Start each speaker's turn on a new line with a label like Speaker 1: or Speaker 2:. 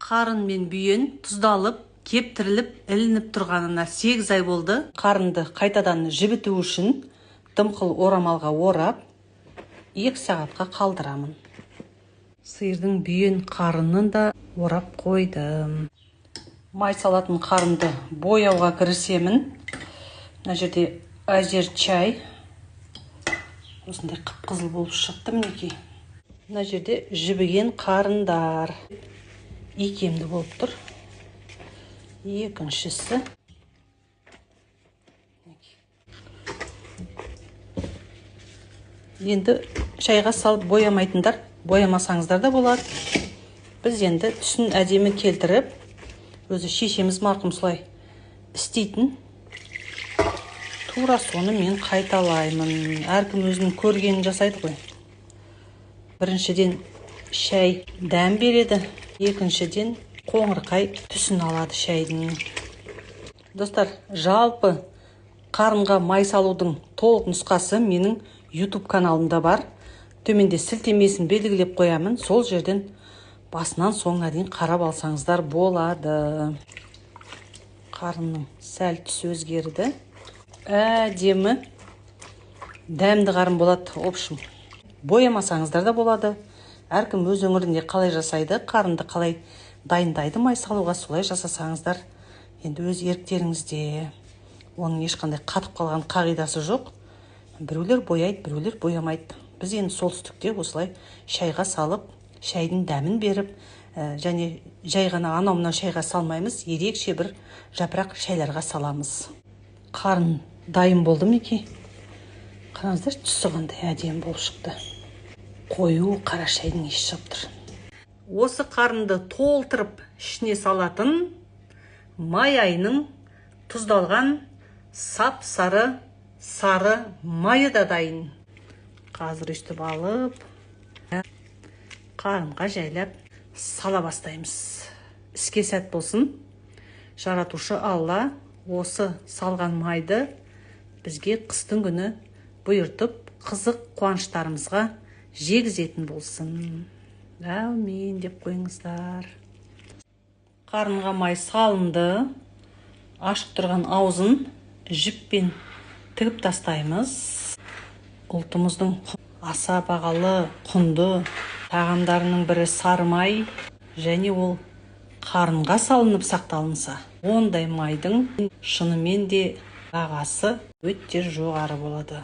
Speaker 1: Қарын мен бүйен тұздалып, кептіріліп, ілініп тұрғанына 8 ай болды. Қарынды қайтадан жібіту үшін дымқыл орамалға орап, 2 сағатқа қалдырамын. Сиырдың бүйен қарынын да орап қойдым. Май салатын қарынды бояуға кірісемін. Мына жерде азер чай. Осындай қып-қызыл болып шықты мінекей. Мына жерде жібіген қарындар. Икемді болып тұр. Екіншісі. Енді шайға салып боямайтындар, боямасаңыздар да болады. Біз енді түсін әдемі келтіріп, өзі шешеміз марқұм солай істейтін. Тура соны мен қайталаймын. Әркім өзінің көргенін жасайды ғой. Біріншіден шай дәм береді. Екіншіден қоңырқай түсін алады шайдың. Достар, жалпы қарынға май салудың толық нұсқасы менің YouTube каналымда бар. Төменде сілтемесін белгілеп қоямын. Сол жерден басынан соңына дейін қарап алсаңыздар болады. Қарынның сәл түсі өзгерді. Әдемі дәмді қарын болады. Общем, боямасаңыздар да болады. Әркім өз өңірінде қалай жасайды, қарынды қалай дайындайды май салуға, солай жасасаңыздар. Енді өз еріктеріңізде. Оның ешқандай қатып қалған қағидасы жоқ. Біреулер бояйды, біреулер боямайды. Біз енді солтүстікте осылай шайға салып, шайдың дәмін беріп, және жай ғана анау-мынау шайға салмаймыз, ерекше бір жапырақ шайларға саламыз. Қарын дайын болды меке. Қараңыздар, түсі қандай әдемі болып шықты. Қою қара шайдың иісі шығып тұр. Осы қарынды толтырып ішіне салатын май айының тұздалған сап-сары сары майы да дайын. Қазір өстіп алып, қарынға жайлап сала бастаймыз. Іске сәт болсын. Жаратушы Алла осы салған майды бізге қыстың күні бұйыртып, қызық қуаныштарымызға жегізетін болсын. Әумин деп қойыңыздар. Қарынға май салынды. Ашық тұрған аузын жіппен тігіп тастаймыз. Ұлтымыздың аса бағалы, құнды тағамдарының бірі сары май, және ол қарынға салынып сақталынса, ондай майдың шынымен де бағасы өте жоғары болады.